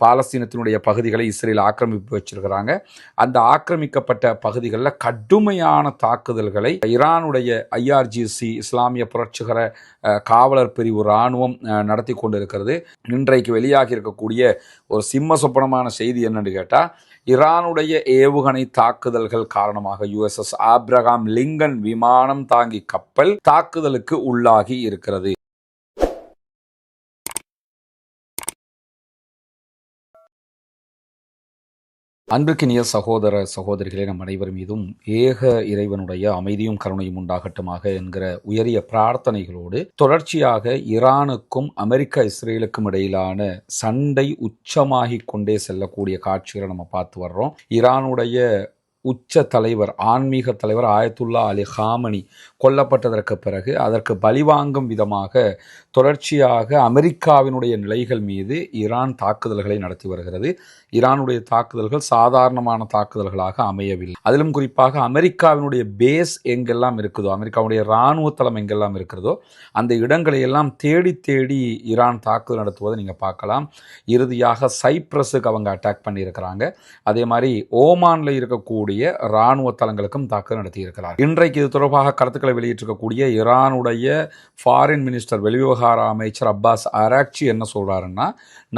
பாலஸ்தீனத்தினுடைய பகுதிகளை இஸ்ரேல் ஆக்கிரமிப்பு வச்சிருக்கிறாங்க. அந்த ஆக்கிரமிக்கப்பட்ட பகுதிகளில் கடுமையான தாக்குதல்களை ஈரானுடைய IRGC இஸ்லாமிய புரட்சிகர காவலர் பிரிவு இராணுவம் நடத்தி கொண்டு இருக்கிறது. இன்றைக்கு வெளியாகி இருக்கக்கூடிய ஒரு சிம்ம சொப்பனமான செய்தி என்னன்னு கேட்டால், ஈரானுடைய ஏவுகணை தாக்குதல்கள் காரணமாக USS ஆப்ரஹாம் லிங்கன் விமானம் தாங்கி கப்பல் தாக்குதலுக்கு உள்ளாகி இருக்கிறது. அன்பிற்கினிய சகோதர சகோதரிகளே, நம் அனைவர் மீதும் ஏக இறைவனுடைய அமைதியும் கருணையும் உண்டாகட்டுமாக என்கிற உயரிய பிரார்த்தனைகளோடு தொடர்ச்சியாக ஈரானுக்கும் அமெரிக்கா இஸ்ரேலுக்கும் இடையிலான சண்டை உச்சமாகிக் கொண்டே செல்லக்கூடிய காட்சிகளை நம்ம பார்த்து வர்றோம். ஈரானுடைய உச்ச தலைவர், ஆன்மீக தலைவர் ஆயத்துல்லா அலி ஹாமனி கொல்லப்பட்டதற்கு பிறகு அதற்கு பழிவாங்கும் விதமாக தொடர்ச்சியாக அமெரிக்காவினுடைய நிலைகள் மீது ஈரான் தாக்குதல்களை நடத்தி வருகிறது. ஈரானுடைய தாக்குதல்கள் சாதாரணமான தாக்குதல்களாக அமையவில்லை. அதிலும் குறிப்பாக அமெரிக்காவினுடைய பேஸ் எங்கெல்லாம் இருக்குதோ, அமெரிக்காவுடைய இராணுவ தளம் எங்கெல்லாம் இருக்கிறதோ அந்த இடங்களை எல்லாம் தேடி தேடி ஈரான் தாக்குதல் நடத்துவதை நீங்கள் பார்க்கலாம். இறுதியாக சைப்ரஸுக்கு அவங்க அட்டாக் பண்ணியிருக்கிறாங்க. அதே மாதிரி ஓமானில் இருக்கக்கூடிய இராணுவ தளங்களுக்கும் தாக்குதல் நடத்தியிருக்கிறார். இன்றைக்கு இது தொடர்பாக கருத்துக்களை வெளியிட்டிருக்கக்கூடிய ஈரானுடைய ஃபாரின் மினிஸ்டர், வெளிவிவகார அமைச்சர் அப்பாஸ் அராக்சி என்ன சொல்றாருன்னா,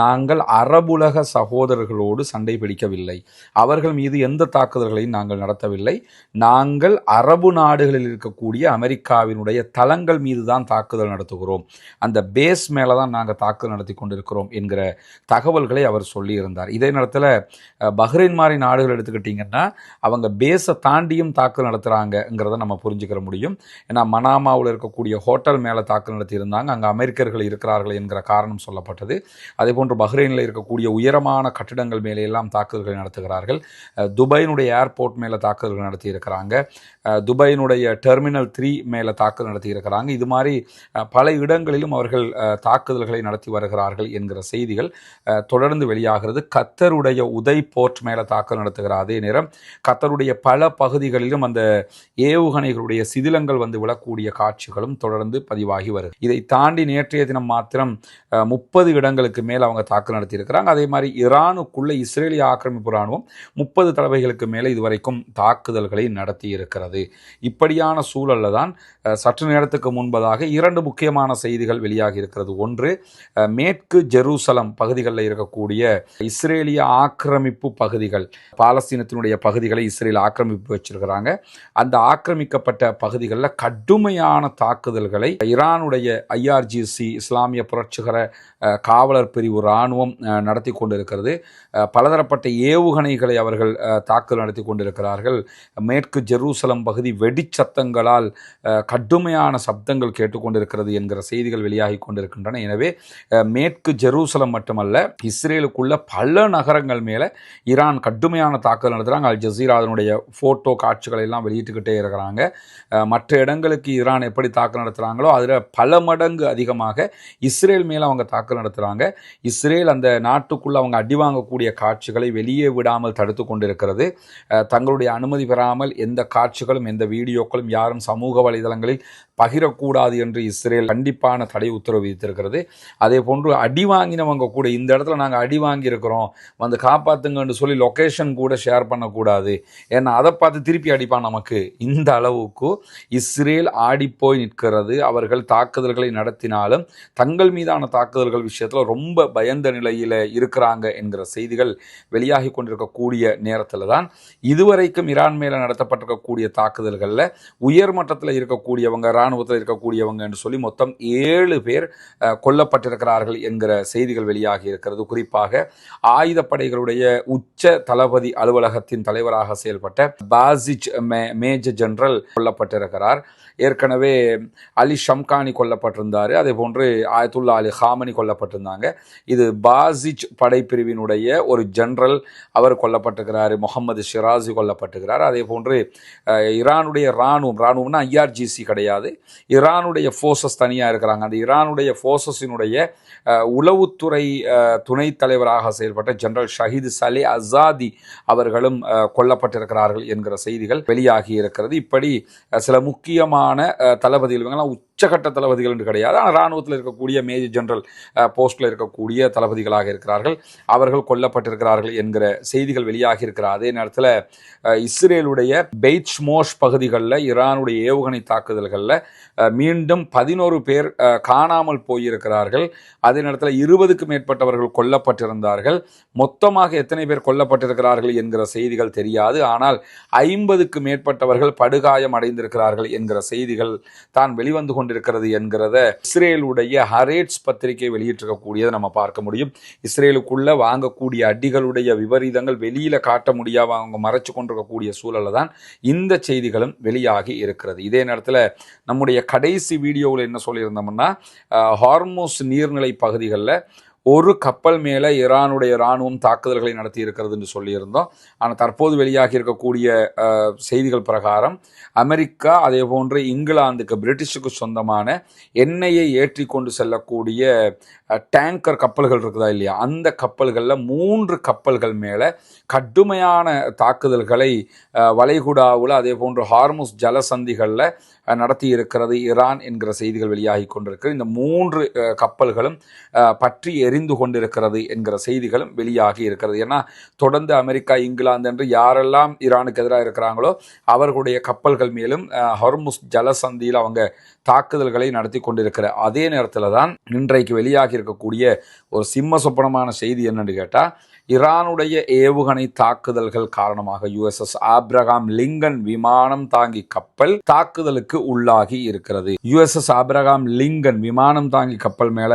நாங்கள் அரபுலக சகோதரர்களோடு சண்டை பிடிக்கவில்லை, அவர்கள் மீது எந்த தாக்குதல்களையும் நாங்கள் நடத்தவில்லை, நாங்கள் அரபு நாடுகளில் இருக்கக்கூடிய அமெரிக்காவினுடைய தளங்கள் மீது தான் தாக்குதல் நடத்துகிறோம், அந்த பேஸ் மேலே தான் நாங்கள் தாக்குதல் நடத்தி கொண்டிருக்கிறோம் என்கிற தகவல்களை அவர் சொல்லியிருந்தார். இதே நேரத்தில் பஹ்ரைன் மாதிரி நாடுகள் எடுத்துக்கிட்டிங்கன்னா அவங்க பேஸை தாண்டியும் தாக்குதல் நடத்துகிறாங்கங்கிறத நம்ம புரிஞ்சுக்கிற முடியும். ஏன்னா மனாமாவில் இருக்கக்கூடிய ஹோட்டல் மேலே தாக்குதல் நடத்தியிருந்தாங்க, அங்கே அமெரிக்கர்கள் இருக்கிறார்கள் என்கிற காரணம் சொல்லப்பட்டது. அதே போன்று பஹ்ரைனில் இருக்கக்கூடிய உயரமான கட்டிடங்கள் மேலே எல்லாம் தாக்குதல்களை நடத்துகிறார்கள். துபாயினுடைய ஏர்போர்ட் மேலே தாக்குதல்கள் நடத்தியிருக்கிறாங்க. துபாயினுடைய டெர்மினல் 3 மேலே தாக்குதல் நடத்தியிருக்கிறாங்க. இது மாதிரி பல இடங்களிலும் அவர்கள் தாக்குதல்களை நடத்தி வருகிறார்கள் என்கிற செய்திகள் தொடர்ந்து வெளியாகிறது. கத்தருடைய உதய் போர்ட் மேலே தாக்குதல் நடத்துகிற அதே நேரம் கத்தருடைய பல பகுதிகளிலும் அந்த ஏவுகணைகளுடைய சிதிலங்கள் வந்து விழக்கூடிய காட்சிகளும் தொடர்ந்து பதிவாகி வருது. இதை தாண்டி நேற்றைய தினம் மாத்திரம் 30 இடங்களுக்கு மேல் அவங்க தாக்குதல் நடத்தியிருக்கிறாங்க. அதே மாதிரி ஈரானுக்குள்ள இஸ்ரேலிய ஆக்கிரமிப்பு இராணுவம் 30 தடவைகளுக்கு மேலே இதுவரைக்கும் தாக்குதல்களை நடத்தி இருக்கிறது. இப்படியான சூழல்ல தான் சற்று நேரத்துக்கு முன்பதாக 2 முக்கியமான செய்திகள் வெளியாகி இருக்கிறது. ஒன்று, மேற்கு ஜெருசலம் பகுதிகளில் இருக்கக்கூடிய இஸ்ரேலிய ஆக்கிரமிப்பு பகுதிகள், பாலஸ்தீனத்தினுடைய பகுதிகளை இஸ்ரேல் ஆக்கிரமிப்பு வச்சிருக்கிறாங்க. அந்த ஆக்கிரமிக்கப்பட்ட பகுதிகளில் கடுமையான தாக்குதல்களை ஈரானுடைய IRGC இஸ்லாமிய புரட்சிகர காவலர் பிரிவு இராணுவம் நடத்தி கொண்டிருக்கிறது. பலதரப்பட்ட ஏவுகணைகளை அவர்கள் தாக்குதல் நடத்தி கொண்டிருக்கிறார்கள். மேற்கு ஜெருசலம் பகுதி வெடிச்சத்தங்களால் கடுமையான சப்தங்கள் கேட்டுக்கொண்டிருக்கிறது என்கிற செய்திகள் வெளியாகி கொண்டிருக்கின்றன. எனவே மேற்கு ஜெருசலம் மட்டுமல்ல, இஸ்ரேலுக்குள்ள பல நகரங்கள் மேலே ஈரான் கடுமையான தாக்குதல் நடத்துகிறாங்க. அல் ஜசீரா அதனுடைய ஃபோட்டோ காட்சிகளை எல்லாம் வெளியிட்டுக்கிட்டே இருக்கிறாங்க. மற்ற இடங்களுக்கு ஈரான் எப்படி தாக்குதல் நடத்துகிறாங்களோ அதில் பல மடங்கு அதிகமாக இஸ்ரேல் மேலே அவங்க தாக்குதல் நடத்துகிறாங்க. இஸ்ரேல் அந்த நாட்டுக்குள்ளே அவங்க அடி வாங்கக்கூடிய காட்சிகளை வெளியே விடாமல் தடுத்து கொண்டிருக்கிறது. தங்களுடைய அனுமதி பெறாமல் எந்த காட்சிகளும் எந்த வீடியோக்களும் யாரும் சமூக வலைதளங்களில் பகிரக்கூடாது என்று இஸ்ரேல் கண்டிப்பான தடை உத்தரவு விதித்திருக்கிறது. அதே போன்று அடி வாங்கினவங்க கூட இந்த இடத்துல நாங்கள் அடி வாங்கியிருக்கிறோம் வந்து காப்பாற்றுங்கன்னு சொல்லி லொக்கேஷன் கூட ஷேர் பண்ணக்கூடாது, ஏன்னா அதை பார்த்து திருப்பி அடிப்பான் நமக்கு. இந்த அளவுக்கு இஸ்ரேல் ஆடிப்போய் நிற்கிறது. அவர்கள் தாக்குதல்களை நடத்தினாலும் தங்கள் மீதான தாக்குதல்கள் விஷயத்தில் ரொம்ப பயந்த நிலையில் இருக்கிறாங்க என்கிற செய்திகள் வெளியாகி கொண்டிருக்கக்கூடிய நேரத்தில் தான் இதுவரைக்கும் ஈரான் மேலே நடத்தப்பட்டிருக்கக்கூடிய தாக்குதல்களில் உயர்மட்டத்தில் இருக்கக்கூடியவங்க, இராணுவத்தில் இருக்கக்கூடியவங்க என்று சொல்லி மொத்தம் 7 பேர் கொல்லப்பட்டிருக்கிறார்கள் என்கிற செய்திகள் வெளியாகி இருக்கிறது. குறிப்பாக ஆயுதப்படைகளுடைய உச்ச தளபதி அலுவலகத்தின் தலைவராக செயல்பட்ட பாசிச் மேஜர் ஜெனரல் கொல்லப்பட்டிருக்கிறார். ஏற்கனவே அலி ஷம்கானி கொல்லப்பட்டிருந்தார். அதே போன்று ஆயத்துல்லா அலி ஹாமனி கொல்லப்பட்டிருந்தாங்க. இது பாசிச் படைப்பிரிவினுடைய ஒரு ஜெனரல், அவர் கொல்லப்பட்டிருக்கிறார். முகமது ஷிராசி கொல்லப்பட்டிருக்கிறார். அதே போன்று ஈரானுடைய இராணுவம்னா IRGC கிடையாது, ஈரானுடைய ஃபோர்ஸஸ் தனியாக இருக்கிறாங்க. அந்த ஈரானுடைய ஃபோர்ஸஸினுடைய உளவுத்துறை துணைத் தலைவராக செயல்பட்ட ஜெனரல் ஷஹீத் சலே அசாதி அவர்களும் கொல்ல கொல்லப்பட்டிருக்கிறார்கள் என்கிற செய்திகள் வெளியாகி இருக்கிறது. இப்படி சில முக்கியமான தளபதிகள், இவங்கெல்லாம் உச்சகட்ட தளபதிகள் என்று கிடையாது, ஆனால் இராணுவத்தில் இருக்கக்கூடிய மேஜர் ஜெனரல் போஸ்டில் இருக்கக்கூடிய தளபதிகளாக இருக்கிறார்கள், அவர்கள் கொல்லப்பட்டிருக்கிறார்கள் என்கிற செய்திகள் வெளியாகி இருக்கிறார். அதே நேரத்தில் இஸ்ரேலுடைய பெய்ட் ஷமோஷ் பகுதிகளில் ஈரானுடைய ஏவுகணை தாக்குதல்களில் மீண்டும் 11 பேர் காணாமல் போயிருக்கிறார்கள். அதே நேரத்தில் 20க்கும் மேற்பட்டவர்கள் கொல்லப்பட்டிருந்தார்கள். மொத்தமாக எத்தனை பேர் கொல்லப்பட்டிருக்கிறார்கள் என்கிற செய்திகள் தெரியாது, ஆனால் 50க்கு மேற்பட்டவர்கள் படுகாயம் அடைந்திருக்கிறார்கள் என்கிற செய்திகள் தான் வெளிவந்து கொண்டிருக்கிறது என்கிறத இஸ்ரேலுடைய ஹரேட்ஸ் பத்திரிகை வெளியிட்டிருக்கக்கூடியதை நம்ம பார்க்க முடியும். இஸ்ரேலுக்குள்ள வாங்கக்கூடிய அடிகளுடைய விபரீதங்கள் வெளியில காட்ட முடியாம அவங்க மறைச்சு கொண்டிருக்கக்கூடிய சூழல்ல தான் இந்த செய்திகளும் வெளியாகி இருக்கிறது. இதே நேரத்தில் நம்முடைய கடைசி வீடியோவில் என்ன சொல்லியிருந்தோம்னா, ஹார்மோஸ் நீர்நிலை பகுதிகளில் ஒரு கப்பல் மேலே ஈரானுடைய இராணுவம் தாக்குதல்களை நடத்தி இருக்கிறது என்று சொல்லியிருந்தோம். ஆனால் தற்போது வெளியாகி இருக்கக்கூடிய செய்திகள் பிரகாரம் அமெரிக்கா, அதே போன்று இங்கிலாந்துக்கு, பிரிட்டிஷுக்கு சொந்தமான எண்ணெயை ஏற்றி கொண்டு செல்லக்கூடிய டேங்கர் கப்பல்கள் இருக்குதா இல்லையா, அந்த கப்பல்களில் 3 கப்பல்கள் மேலே கடுமையான தாக்குதல்களை வளைகுடாவில், அதே போன்று ஹார்முஸ் ஜலசந்திகளில் நடத்தி இருக்கிறது ஈரான் என்கிற செய்திகள் வெளியாகி கொண்டிருக்கிறது. இந்த 3 கப்பல்களும் பற்றி எரிந்து கொண்டிருக்கிறது என்கிற செய்திகளும் வெளியாகி இருக்கிறது. ஏன்னா தொடர்ந்து அமெரிக்கா, இங்கிலாந்து என்று யாரெல்லாம் ஈரானுக்கு எதிராக இருக்கிறாங்களோ அவர்களுடைய கப்பல்கள் மேலும் ஹார்முஸ் ஜலசந்தியில் அவங்க தாக்குதல்களை நடத்தி கொண்டிருக்கிற அதே நேரத்தில் தான் இன்றைக்கு வெளியாகி இருக்கக்கூடிய ஒரு சிம்ம சொப்பனமான செய்தி என்னன்னு கேட்டால், ஈரானுடைய ஏவுகணை தாக்குதல்கள் காரணமாக USS ஆப்ரஹாம் லிங்கன் விமானம் தாங்கி கப்பல் தாக்குதலுக்கு உள்ளாகி இருக்கிறது. USS ஆப்ரஹாம் லிங்கன் விமானம் தாங்கி கப்பல் மேல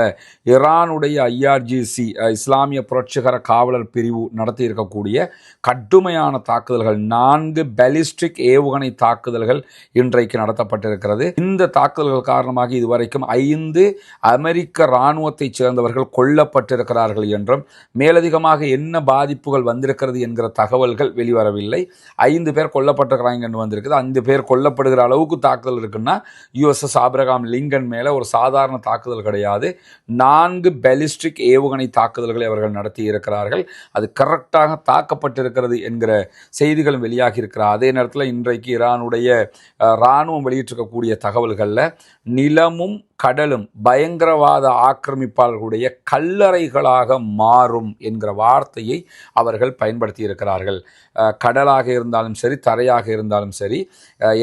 ஈரானுடைய IRGC இஸ்லாமிய புரட்சிகர காவலர் பிரிவு நடத்தி இருக்கக்கூடிய கடுமையான தாக்குதல்கள், 4 பாலிஸ்டிக் ஏவுகணை தாக்குதல்கள் இன்றைக்கு நடத்தப்பட்டிருக்கிறது. இந்த தாக்குதல்கள் காரணமாக இதுவரைக்கும் 5 அமெரிக்க இராணுவத்தைச் சேர்ந்தவர்கள் கொல்லப்பட்டிருக்கிறார்கள் என்றும், மேலதிகமாக என்ன பாதிப்புகள் வந்திருக்கிறது என்கிற தகவல்கள் வெளிவரவில்லை. 5 பேர் கொல்லப்பட்டிருக்கிறாங்கன்னு வந்திருக்குது. 5 பேர் கொல்லப்படுகிற அளவுக்கு தாக்குதல் இருக்குன்னா USS ஆப்ரஹாம் லிங்கன் மேலே ஒரு சாதாரண தாக்குதல் கிடையாது. 4 பாலிஸ்டிக் ஏவுகணை தாக்குதல்களை அவர்கள் நடத்தி இருக்கிறார்கள். அது கரெக்டாக தாக்கப்பட்டிருக்கிறது என்கிற செய்திகளும் வெளியாகி இருக்கிறார். அதே நேரத்தில் இன்றைக்கு ஈரானுடைய இராணுவம் வெளியிட்டிருக்கக்கூடிய தகவல்களில் நிலமும் கடலும் பயங்கரவாத ஆக்கிரமிப்பாளர்களுடைய கல்லறைகளாக மாறும் என்கிற வார்த்தையை அவர்கள் பயன்படுத்தி இருக்கிறார்கள். கடலாக இருந்தாலும் சரி, தரையாக இருந்தாலும் சரி,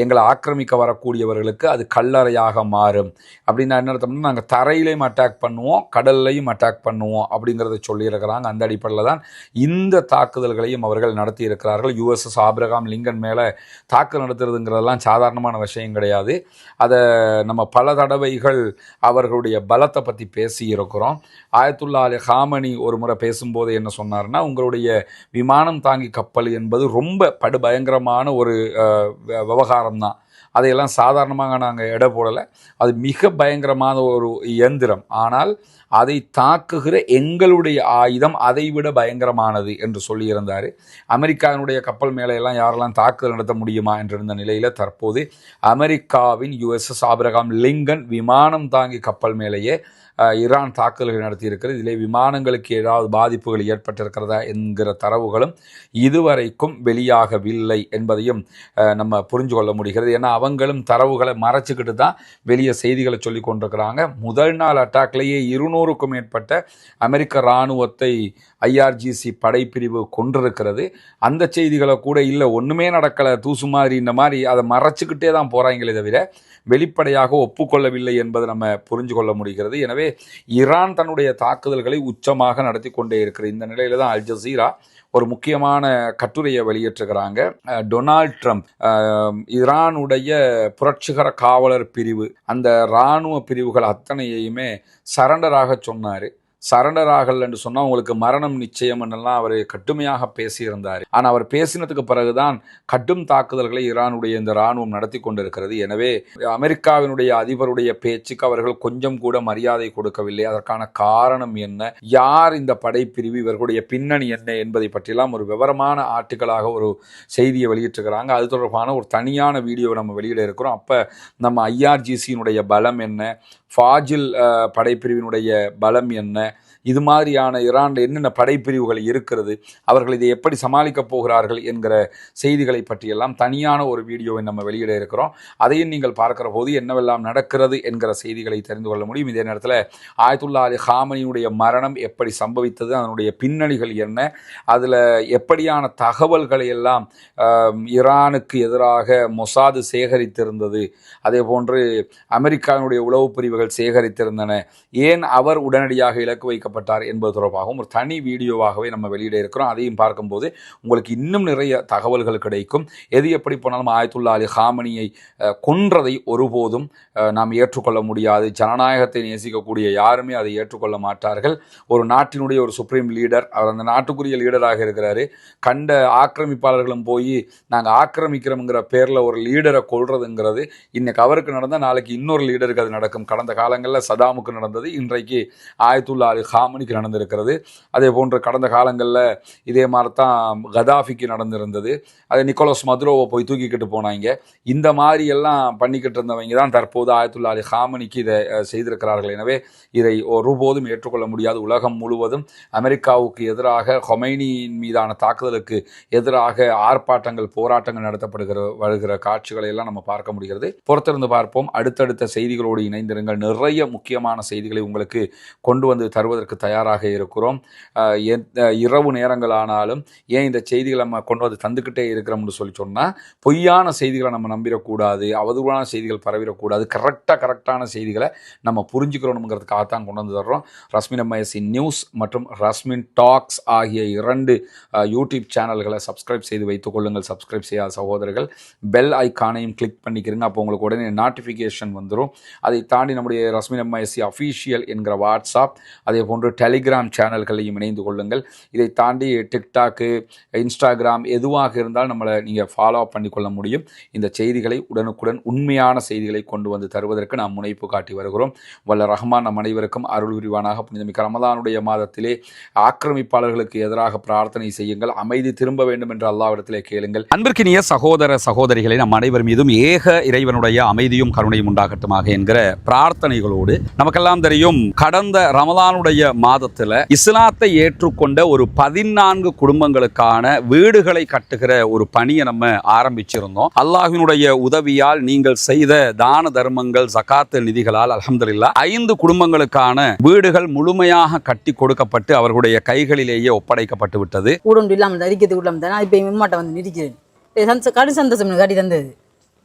எங்களை ஆக்கிரமிக்க வரக்கூடியவர்களுக்கு அது கல்லறையாக மாறும். அப்படின்னா என்ன அர்த்தம்னா, நாங்கள் தரையிலையும் அட்டாக் பண்ணுவோம், கடல்லையும் அட்டாக் பண்ணுவோம் அப்படிங்கிறத சொல்லியிருக்கிறாங்க. அந்த அடிப்படையில் தான் இந்த தாக்குதல்களையும் அவர்கள் நடத்தி இருக்கிறார்கள். USS ஆப்ரஹாம் லிங்கன் மேலே தாக்குதல் நடத்துறதுங்கிறதெல்லாம் சாதாரணமான விஷயம் கிடையாது. அதை நம்ம பல தடவைகள் அவர்களுடைய பலத்தை பற்றி பேசி இருக்கிறோம். ஆயத்துல்லா அலி ஹாமனி ஒரு முறை பேசும்போது என்ன சொன்னார்னா, உங்களுடைய விமானம் தாங்கி கப்பல் என்பது ரொம்ப படுபயங்கரமான ஒரு விவகாரம் தான், அதையெல்லாம் சாதாரணமாக நாங்கள் எடை போடலை, அது மிக பயங்கரமான ஒரு இயந்திரம், ஆனால் அதை தாக்குகிற எங்களுடைய ஆயுதம் அதைவிட பயங்கரமானது என்று சொல்லியிருந்தார். அமெரிக்காவினுடைய கப்பல் மேலையெல்லாம் யாரெல்லாம் தாக்குதல் நடத்த முடியுமா என்றிருந்த நிலையில் தற்போது அமெரிக்காவின் USS ஆப்ரஹாம் லிங்கன் விமானம் தாங்கி கப்பல் மேலேயே ஈரான் தாக்குதல்கள் நடத்தியிருக்கிறது. இதிலே விமானங்களுக்கு ஏதாவது பாதிப்புகள் ஏற்பட்டிருக்கிறதா என்கிற தரவுகளும் இதுவரைக்கும் வெளியாகவில்லை என்பதையும் நம்ம புரிஞ்சு கொள்ள முடிகிறது. ஏன்னா அவங்களும் தரவுகளை மறைச்சிக்கிட்டு தான் வெளியே செய்திகளை சொல்லி கொண்டிருக்கிறாங்க. முதல் நாள் அட்டாக்லேயே 200க்கும் மேற்பட்ட அமெரிக்க இராணுவத்தை IRGC படைப்பிரிவு கொண்டிருக்கிறது. அந்த செய்திகளை கூட இல்லை, ஒன்றுமே நடக்கலை, தூசு மாதிரி இந்த மாதிரி அதை மறைச்சிக்கிட்டே தான் போகிறாங்களே தவிர வெளிப்படையாக ஒப்புக்கொள்ளவில்லை என்பதை நம்ம புரிஞ்சு கொள்ள முடிகிறது. எனவே ஈரான் தன்னுடைய தாக்குதல்களை உச்சமாக நடத்தி கொண்டே இருக்கிற இந்த நிலையில தான் அல் ஜசீரா ஒரு முக்கியமான கட்டுரையை வெளியிட்டிருக்கிறாங்க. டொனால்ட் ட்ரம்ப் ஈரானுடைய புரட்சிகர காவலர் பிரிவு, அந்த இராணுவ பிரிவுகள் அத்தனையுமே சரண்டராக சொன்னார். சரண்டர் ஆகல் என்று சொன்னால் உங்களுக்கு மரணம் நிச்சயம் என்றெல்லாம் அவர் கடுமையாக பேசியிருந்தார். ஆனால் அவர் பேசினதுக்கு பிறகுதான் கடும் தாக்குதல்களை ஈரானுடைய இந்த இராணுவம் நடத்தி கொண்டிருக்கிறது. எனவே அமெரிக்காவினுடைய அதிபருடைய பேச்சுக்கு அவர்கள் கொஞ்சம் கூட மரியாதை கொடுக்கவில்லை. அதற்கான காரணம் என்ன, யார் இந்த படைப்பிரிவு, இவர்களுடைய பின்னணி என்ன என்பதை பற்றியெல்லாம் ஒரு விவரமான ஆர்டிக்கலாக ஒரு செய்தியை வெளியிட்டிருக்கிறாங்க. அது தொடர்பான ஒரு தனியான வீடியோவை நம்ம வெளியிட இருக்கிறோம். அப்போ நம்ம IRGCயினுடைய பலம் என்ன, ஃபாஜில் படைப்பிரிவினுடைய பலம் என்ன, இது மாதிரியான ஈரானில் என்னென்ன படைப்பிரிவுகள் இருக்கிறது, அவர்கள் இதை எப்படி சமாளிக்கப் போகிறார்கள் என்கிற செய்திகளை பற்றியெல்லாம் தனியான ஒரு வீடியோவை நம்ம வெளியிட இருக்கிறோம். அதையும் நீங்கள் பார்க்கிற போது என்னவெல்லாம் நடக்கிறது என்கிற செய்திகளை தெரிந்து கொள்ள முடியும். இதே நேரத்தில் ஆயத்துல்லா அலி ஹாமனியுடைய மரணம் எப்படி சம்பவித்தது, அதனுடைய பின்னணிகள் என்ன, அதில் எப்படியான தகவல்களை எல்லாம் ஈரானுக்கு எதிராக மொசாது சேகரித்திருந்தது, அதே போன்று அமெரிக்காவினுடைய உளவு பிரிவுகள் சேகரித்திருந்தன, ஏன் அவர் உடனடியாக இலக்கு வைக்கப்பட்டார் என்பது தொடர்பாகவும் ஒரு தனி வீடியோவாகவே நம்ம வெளியிட இருக்கிறோம். அதையும் பார்க்கும்போது உங்களுக்கு இன்னும் நிறைய தகவல்கள் கிடைக்கும். எது எப்படி போனாலும் ஆயத்துல்லா அலி ஹாமனியை கொன்றதை ஒருபோதும் நாம் ஏற்றுக்கொள்ள முடியாது. ஜனநாயகத்தை நேசிக்கக்கூடிய யாருமே அதை ஏற்றுக்கொள்ள மாட்டார்கள். ஒரு நாட்டினுடைய ஒரு சுப்ரீம் லீடர், அவர் அந்த நாட்டுக்குரிய லீடராக இருக்கிறாரு. கண்ட ஆக்கிரமிப்பாளர்களும் போய் நாங்கள் ஆக்கிரமிக்கிறோம்ங்கிற பேரில் ஒரு லீடரை கொள்றதுங்கிறது இன்னைக்கு அவருக்கு நடந்தால் நாளைக்கு இன்னொரு லீடருக்கு அது நடக்கும். கடந்த காலங்களில் சதாமுக்கு நடந்தது, இன்றைக்கு ஆயத்துல்லா அலி ஹாமனிக்கு நடந்திருக்கிறது. அதே போன்று கடந்த காலங்களில் இதே மாதிரி தான் கதாஃபிக்கு நடந்திருந்தது. அதை நிக்கோலஸ் மதுரோவை போய் தூக்கிக்கிட்டு போனாங்க. இந்த மாதிரி எல்லாம் பண்ணிக்கிட்டு இருந்தவங்க தான் தற்போது ஆயத்துல்லா அலி ஹாமனிக்கு இதை செய்திருக்கிறார்கள். எனவே இதை ஒருபோதும் ஏற்றுக்கொள்ள முடியாது. உலகம் முழுவதும் அமெரிக்காவுக்கு எதிராக ஹொமைனியின் மீதான தாக்குதலுக்கு எதிராக ஆர்ப்பாட்டங்கள், போராட்டங்கள் வருகிற காட்சிகளை எல்லாம் நம்ம பார்க்க முடிகிறது. பொறுத்திருந்து பார்ப்போம். அடுத்தடுத்த செய்திகளோடு இணைந்திருங்கள். நிறைய முக்கியமான செய்திகளை உங்களுக்கு கொண்டு வந்து தருவதற்கு தயாராக இருக்கிறோம். இரவு நேரங்கள் ஆனாலும் ஏன் இந்த செய்திகளை நம்ம கொண்டு வந்து தந்துக்கிட்டே இருக்கிறோம்னு சொன்னால் பொய்யான செய்திகளை நம்ம நம்பிடக்கூடாது, அவதூறான செய்திகள் பரவிடக்கூடாது. கரெக்டான செய்திகளை நம்ம புரிஞ்சுக்கிறோம்ங்கிறதுக்காகத்தான் கொண்டு வந்து தர்றோம். ரஸ்மின் எம்ஐஎஸ்சி நியூஸ் மற்றும் ரஸ்மின் டாக்ஸ் ஆகிய 2 யூடியூப் சேனல்களை சப்ஸ்கிரைப் செய்து வைத்துக் கொள்ளுங்கள். சப்ஸ்கிரைப் செய்யாத சகோதரர்கள் பெல் ஐக்கானையும் கிளிக் பண்ணிக்கிறீங்க. அப்போ உங்களுக்கு உடனே நோட்டிஃபிகேஷன் வந்துடும். அதை தாண்டி நம்முடைய ரஸ்மின் எம்ஐஎஸ்சி அஃபீஷியல் என்கிற வாட்ஸ்அப், அதே போன்று டெலிகிராம் சேனல்களையும் இணைந்து கொள்ளுங்கள். இதை தாண்டி டிக்டாக்கு, இன்ஸ்டாகிராம் எதுவாக இருந்தாலும் நம்மளை நீங்கள் ஃபாலோ பண்ணிக்கொள்ள முடியும். இந்த செய்திகளை உடனுக்குடன் உண்மையான செய்திகளை கொண்டு வந்து தருவதற்கு நாம் முனைப்பு காட்டி வருகிறோம். வல்ல ரஹ்மான் நம் அனைவருக்கும் அருள் புரிவானாக. புனிதமிக்க ரமலானுடைய மாதத்திலே ஆக்கிரமிப்பாளர்களுக்கு எதிராக பிரார்த்தனை செய்யுங்கள். அமைதி திரும்ப வேண்டும் என்று அல்லாஹ்விடத்திலே கேளுங்கள். அன்பிற்கினிய சகோதர சகோதரிகளை நம் அனைவர் மீதும் ஏக இறைவனுடைய அமைதியும் கருணையும் உண்டாகட்டுமாக என்கிற பிரார்த்தனைகளோடு, நமக்கெல்லாம் தெரியும் கடந்த ரமலானுடைய மாதத்தில் இஸ்லாத்தை ஏற்றுக்கொண்ட ஒரு 14 குடும்பங்களுக்கான வீடுகளை கட்டுகிற ஒரு பணியை நம்ம ஆரம்பிச்சிருந்தோம். அல்லாஹ்வினுடைய உதவியால் நீங்கள் செய்த தான தர்மங்கள், ஜகாத் நிதிகளால் அல்ஹம்துலில்லாஹ் 5 குடும்பங்களுக்கான வீடுகள் முழுமையாக கட்டி கொடுக்கப்பட்டு அவர்களுடைய கைகளிலேயே ஒப்படைக்கப்பட்டு விட்டது. கடி சந்தோஷம் கட்டி தந்தது.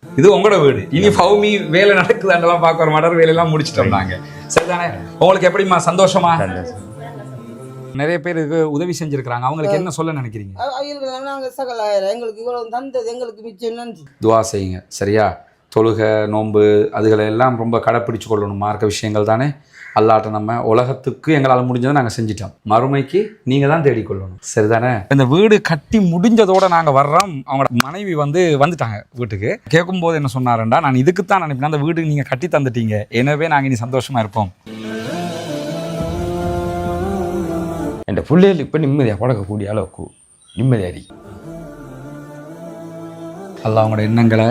இது உங்களோட வீடு. இனி ஃபௌமி வேலை நடக்குதாண்டெல்லாம் பார்க்க வர மாட்டார். வேலையெல்லாம் முடிச்சுட்டு வந்தாங்க. சரிதானே? உங்களுக்கு எப்படிமா சந்தோஷமா? நிறைய பேருக்கு உதவி செஞ்சிருக்கிறாங்க. அவங்களுக்கு என்ன சொல்ல நினைக்கிறீங்க? எங்களுக்கு இவ்வளவு தந்தது எங்களுக்கு மிச்சம் நன்றி. துவா செய்யுங்க. சரியா? தொழுகை, நோன்பு அதுகளை எல்லாம் ரொம்ப கடைப்பிடிச்சு கொள்ளணும். மார்க்க விஷயங்கள் தானே. அல்லாட்ட நம்ம உலகத்துக்கு எங்களால் முடிஞ்சதை நாங்கள் செஞ்சிட்டோம். மறுமைக்கு நீங்கள் தான் தேடிக்கொள்ளணும். சரிதானே? இந்த வீடு கட்டி முடிஞ்சதோட நாங்கள் வர்றோம். அவங்களோட மனைவி வந்துட்டாங்க வீட்டுக்கு. கேட்கும்போது என்ன சொன்னாருண்டா, நான் இதுக்குத்தான் நினைப்பேன், அந்த வீடு நீங்கள் கட்டி தந்துட்டீங்க, எனவே நாங்கள் இனி சந்தோஷமாக இருப்போம். என் பிள்ளைகள் இப்போ நிம்மதியாக கொடுக்கக்கூடிய அளவுக்கு நிம்மதியாரி அல்லாஹ் அவங்களோட எண்ணங்களை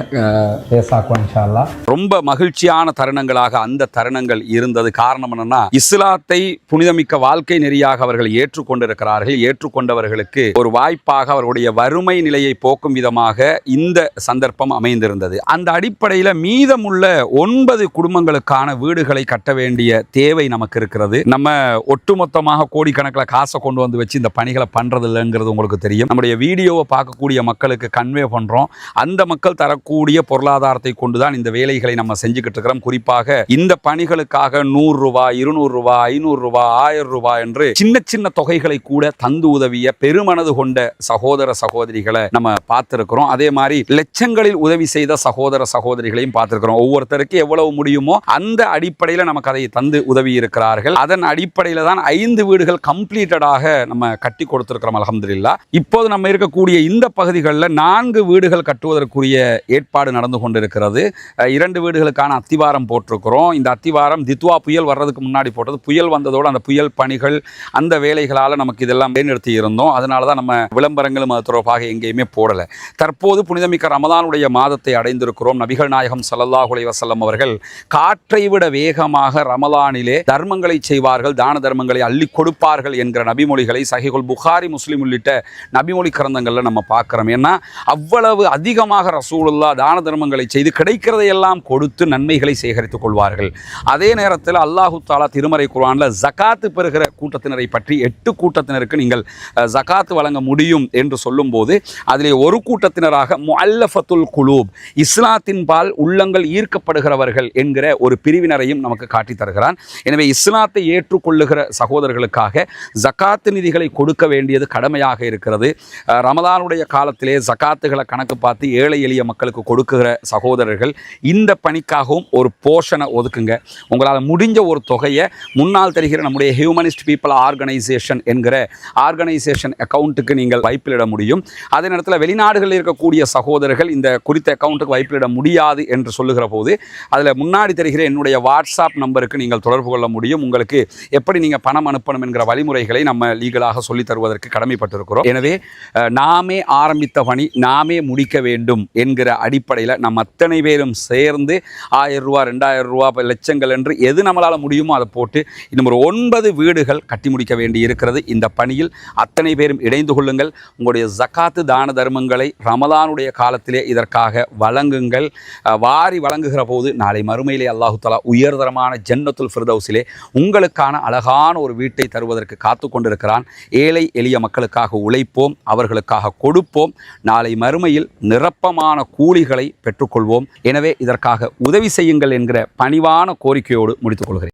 பேசாக்குவான் இன்ஷா அல்லாஹ். ரொம்ப மகிழ்ச்சியான தருணங்களாக அந்த தருணங்கள் இருந்தது. காரணம் என்னன்னா, இஸ்லாத்தை புனிதமிக்க வாழ்க்கை நெறியாக அவர்கள் ஏற்றுக்கொண்டிருக்கிறார்கள். ஏற்றுக்கொண்டவர்களுக்கு ஒரு வாய்ப்பாக அவர்களுடைய வறுமை நிலையை போக்கும் விதமாக இந்த சந்தர்ப்பம் அமைந்திருந்தது. அந்த அடிப்படையில் மீதமுள்ள 9 குடும்பங்களுக்கான வீடுகளை கட்ட வேண்டிய தேவை நமக்கு இருக்கிறது. நம்ம ஒட்டுமொத்தமாக கோடிக்கணக்கில் காசை கொண்டு வந்து வச்சு இந்த பணிகளை பண்றது இல்லைங்கிறது உங்களுக்கு தெரியும். நம்முடைய வீடியோவை பார்க்கக்கூடிய மக்களுக்கு கன்வே பண்றோம். அந்த மக்கள் தரக்கூடிய பொருளாதாரத்தை கொண்டுதான் இந்த வேலைகளை நம்ம செஞ்சுக்கிட்டு இருக்கிறோம். குறிப்பாக இந்த பணிகளுக்காக 100 ரூபாய், 200 ரூபாய், 500 ரூபாய், 1000 ரூபாய் என்று சின்ன சின்ன தொகைகளை கூட தந்து உதவிய பெருமனது கொண்ட சகோதர சகோதரிகளை நம்ம பார்த்திருக்கிறோம். அதே மாதிரி லட்சங்களில் உதவி செய்த சகோதர சகோதரிகளையும் பார்த்திருக்கிறோம். ஒவ்வொருத்தருக்கு எவ்வளவு முடியுமோ அந்த அடிப்படையில் நமக்கு அதை தந்து உதவி இருக்கிறார்கள். அதன் அடிப்படையில் தான் 5 வீடுகள் கம்ப்ளீட்டடாக நம்ம கட்டி கொடுத்திருக்கிறோம். அல்ஹம்துலில்லாஹ். இப்போது நம்ம இருக்கக்கூடிய இந்த பகுதிகளில் 4 வீடுகள் கட்டுவதற்கு போடுவதற்குரிய ஏற்பாடு நடந்து கொண்டிருக்கிறது. 2 வீடுகளுக்கான அத்திவாரம் போட்டிருக்கிறோம். இந்த அத்திவாரம் தித்வா புயல் வர்றதுக்கு முன்னாடி போட்டது. புயல் வந்ததோடு அந்த புயல் பணிகள் அந்த வேலைகளால் நமக்கு இதெல்லாம் நிறுத்தி இருந்தோம். அதனால தான் நம்ம விளம்பரங்களும் அது தொடர்பாக எங்கேயுமே போடலை. தற்போது புனிதமிக்க ரமதானுடைய மாதத்தை அடைந்திருக்கிறோம். நபிகள் நாயகம் ஸல்லல்லாஹு அலைஹி வஸல்லம் அவர்கள் காற்றை விட வேகமாக ரமலானிலே தர்மங்களை செய்வார்கள், தான தர்மங்களை அள்ளி கொடுப்பார்கள் என்கிற நபிமொழிகளை சஹீஹுல் புகாரி, முஸ்லிம் உள்ளிட்ட நபிமொழி கிரந்தங்களில் நம்ம பார்க்குறோம். ஏன்னா அவ்வளவு அதிகமாக ரசூலுல்லாஹ் தான தர்மங்களை செய்து கிடைக்கிறதையெல்லாம் கொடுத்து நன்மைகளை சேகரித்துக் கொள்வார்கள். அதே நேரத்தில் அல்லாஹு தாலா திருமறை குர்ஆனில் ஜகாத்து பெறுகிற கூட்டத்தினரை பற்றி 8 கூட்டத்தினருக்கு நீங்கள் ஜகாத்து வழங்க முடியும் என்று சொல்லும்போது அதிலே ஒரு கூட்டத்தினராக முஅல்லஃபத்துல் குலூப், இஸ்லாத்தின் பால் உள்ளங்கள் ஈர்க்கப்படுகிறவர்கள் என்கிற ஒரு பிரிவினரையும் நமக்கு காட்டி தருகிறான். எனவே இஸ்லாத்தை ஏற்றுக்கொள்ளுகிற சகோதரர்களுக்காக ஜகாத்து நிதிகளை கொடுக்க வேண்டியது கடமையாக இருக்கிறது. ரமதானுடைய காலத்திலே ஜகாத்துகளை கணக்கு பார்த்து ஏழை எளிய மக்களுக்கு கொடுக்குகிற சகோதரர்கள் இந்த பணிக்காகவும் ஒரு போர்ஷனை ஒதுக்குங்க. உங்களால் முடிஞ்ச ஒரு தொகையை முன்னால் தெரிகிற நம்முடைய ஹியூமனிஸ்ட் பீப்புள் ஆர்கனைசேஷன் என்கிற ஆர்கனைசேஷன் அக்கௌண்ட்டுக்கு நீங்கள் வைப்பிலிட முடியும். அதே நேரத்தில் வெளிநாடுகளில் இருக்கக்கூடிய சகோதரர்கள் இந்த குறித்த அக்கௌண்ட்டுக்கு வைப்பிலிட முடியாது என்று சொல்லுகிற போது அதில் முன்னாடி தெரிகிற என்னுடைய வாட்ஸ்அப் நம்பருக்கு நீங்கள் தொடர்பு கொள்ள முடியும். உங்களுக்கு எப்படி நீங்கள் பணம் அனுப்பணும் என்கிற வழிமுறைகளை நம்ம லீகலாக சொல்லித் தருவதற்கு கடமைப்பட்டிருக்கிறோம். எனவே நாமே ஆரம்பித்த பணி நாமே முடிக்க வேண்டும் என்கிற அடிப்படையில் நம்ம அத்தனை பேரும் சேர்ந்து 1000 ரூபா 2000 ரூபா லட்சங்கள் என்று எது நம்மளால் முடியுமோ அதை போட்டு இன்னும் ஒரு 9 வீடுகள் கட்டி முடிக்க வேண்டி இருக்கிறது. இந்த பணியில் அத்தனை பேரும் இணைந்து கொள்ளுங்கள். உங்களுடைய ஜகாத்து தான தர்மங்களை ரமலானுடைய காலத்திலே இதற்காக வழங்குங்கள். வாரி வழங்குகிற போது நாளை மறுமையிலே அல்லாஹு தஆலா உயர்தரமான ஜன்னத்துல் ஃபிர்தௌஸிலே உங்களுக்கான அழகான ஒரு வீட்டை தருவதற்கு காத்து கொண்டிருக்கிறான். ஏழை எளிய மக்களுக்காக உழைப்போம், அவர்களுக்காக கொடுப்போம். நாளை மறுமையில் நிரப்பமான கூலிகளை பெற்றுக்கொள்வோம். எனவே இதற்காக உதவி செய்யுங்கள் என்கிற பணிவான கோரிக்கையோடு முடித்துக் கொள்கிறேன்.